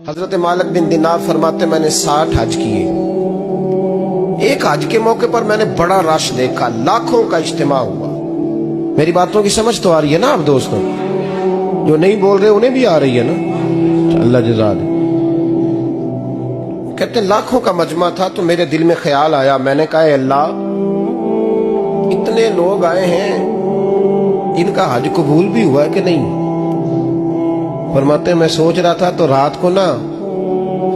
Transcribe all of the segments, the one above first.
حضرت مالک بن دینار فرماتے میں نے 60 حج کیے. ایک حج کے موقع پر میں نے بڑا رش دیکھا، لاکھوں کا اجتماع ہوا. میری باتوں کی سمجھ تو آ رہی ہے نا آپ دوستوں؟ جو نہیں بول رہے انہیں بھی آ رہی ہے نا؟ اللہ جزا دے. کہتے ہیں لاکھوں کا مجمع تھا تو میرے دل میں خیال آیا، میں نے کہا اے اللہ، اتنے لوگ آئے ہیں، ان کا حج قبول بھی ہوا ہے کہ نہیں؟ فرماتے ہیں میں سوچ رہا تھا تو رات کو نا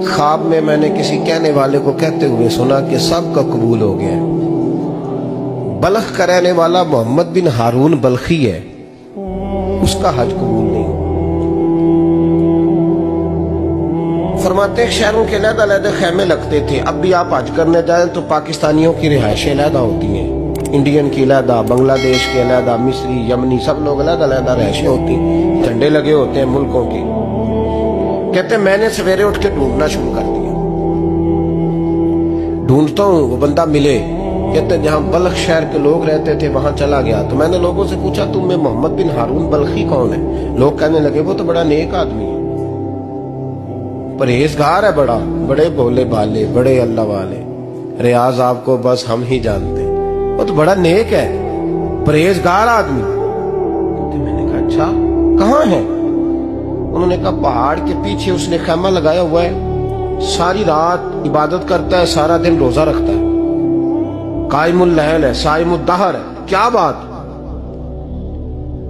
خواب میں نے کسی کہنے والے کو کہتے ہوئے سنا کہ سب کا قبول ہو گیا ہے. بلخ کا رہنے والا محمد بن ہارون بلخی ہے، اس کا حج قبول نہیں. فرماتے ہیں شہروں کے علیحدہ علیحدہ خیمے لگتے تھے. اب بھی آپ حج کرنے جائیں تو پاکستانیوں کی رہائشیں علیحدہ ہوتی ہیں، انڈین کی علیحدہ، بنگلہ دیش کے علیحدہ، مصری، یمنی، سب لوگ علیحدہ علیحدہ رہائشیں ہوتی ہیں، جھنڈے لگے ہوتے ہیں ملکوں کے. کہتے ہیں میں نے سویرے اٹھ کے ڈھونڈنا شروع کر دیا. ڈھونڈتا ہوں وہ بندہ ملے. کہتے ہیں جہاں بلخ شہر کے لوگ رہتے تھے وہاں چلا گیا تو میں نے لوگوں سے پوچھا تم میں محمد بن ہارون بلخی کون ہے؟ لوگ کہنے لگے وہ تو بڑا نیک آدمی ہے، پرہیزگار ہے، بڑے بولے بالے، بڑے اللہ والے، ریاض آپ کو بس ہم ہی جانتے ہیں، وہ تو بڑا نیک ہے، پرہیزگار آدمی. میں نے کہا اچھا کہاں ہے؟ انہوں نے کہا پہاڑ کے پیچھے اس نے خیمہ لگایا ہوا ہے، ساری رات عبادت کرتا ہے، سارا دن روزہ رکھتا ہے، قائم اللیل ہے، صائم الدہر ہے. کیا بات؟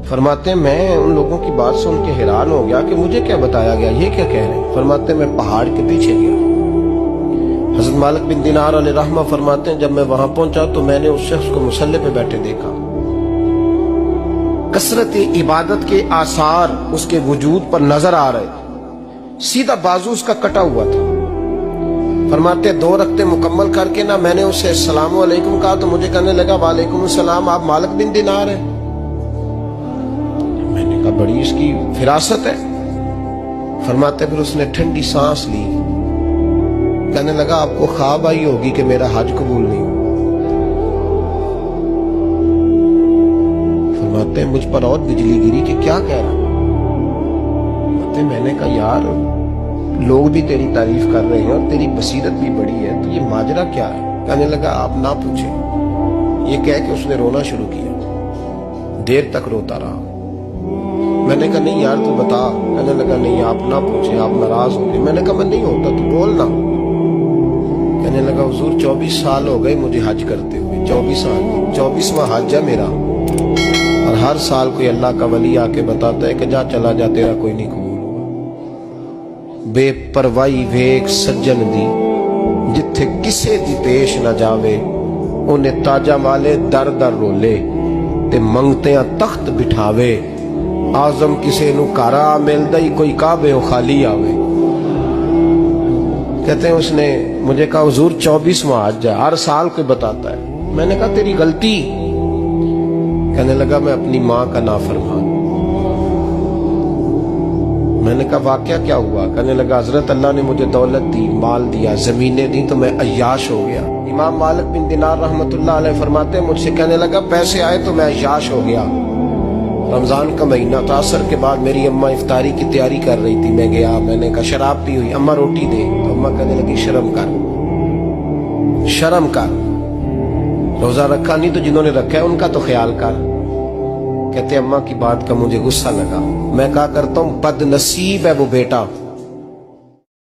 فرماتے ہیں میں ان لوگوں کی بات سن کے حیران ہو گیا کہ مجھے کیا بتایا گیا، یہ کیا کہہ رہے ہیں؟ فرماتے ہیں میں پہاڑ کے پیچھے گیا. حضرت مالک بن دینار علیہ رحمہ فرماتے ہیں جب میں وہاں پہنچا تو میں نے اس شخص کو مصلی پہ بیٹھے دیکھا. کثرت عبادت کے آثار اس کے وجود پر نظر آ رہے. سیدھا بازو اس کا کٹا ہوا تھا. فرماتے 2 رکعتیں مکمل کر کے نا میں نے اسے السلام علیکم کہا تو مجھے کہنے لگا وعلیکم السلام، آپ مالک بن دینار ہیں؟ میں نے کہا بڑی اس کی فراست ہے. فرماتے پھر اس نے ٹھنڈی سانس لی، کہنے لگا آپ کو خواب آئی ہوگی کہ میرا حج قبول نہیں ہوا. فرماتے مجھ پر اور بجلی گری کہ کیا کہہ رہا. فرماتے میں نے کہا یار لوگ بھی تیری تعریف کر رہے ہیں اور تیری بصیرت بھی بڑی ہے، تو یہ ماجرا کیا ہے؟ کہنے لگا آپ نہ پوچھیں. یہ کہہ کے اس نے رونا شروع کیا، دیر تک روتا رہا. میں نے کہا نہیں یار تو بتا. کہنے لگا نہیں آپ نہ پوچھیں، آپ ناراض ہو گئے. میں نے کہا میں نہیں ہوتا، تو بولنا. کہنے لگا حضور 24 سال ہو گئے مجھے حج کرتے ہوئے، 24 سال، 24واں حج ہے میرا، اور ہر سال کوئی اللہ کا ولی آ کے بتاتا ہے کہ جا چلا جا تیرا کوئی نہیں قبول. بے پروائی ویک سجن دی جتھے کسے دی پیش نہ جاوے، انہیں تاجہ والے در در رولے تے منگتیاں تخت بٹھاوے. آزم کسے نو کارا ملدا ہی کوئی کعبے و خالی آوے. کہتے ہیں اس نے مجھے کہا حضور 24واں حج ہے، ہر سال کوئی بتاتا ہے. میں نے کہا تیری غلطی. کہنے لگا میں اپنی ماں کا نافرمان. میں نے کہا واقعہ کیا ہوا؟ کہنے لگا حضرت اللہ نے مجھے دولت دی، مال دیا، زمینیں دی تو میں عیاش ہو گیا. امام مالک بن دینار رحمت اللہ علیہ فرماتے ہیں مجھ سے کہنے لگا پیسے آئے تو میں عیاش ہو گیا. رمضان کا مہینہ تھا، عصر کے بعد میری اماں افطاری کی تیاری کر رہی تھی. میں گیا، میں نے کہا شراب پی ہوئی، اماں روٹی دے. تو اماں کہنے لگی شرم کر، شرم کر، روزہ رکھا نہیں تو جنہوں نے رکھا ہے ان کا تو خیال کر. کہتے اماں کی بات کا مجھے غصہ لگا. میں کہا کرتا ہوں بد نصیب ہے وہ بیٹا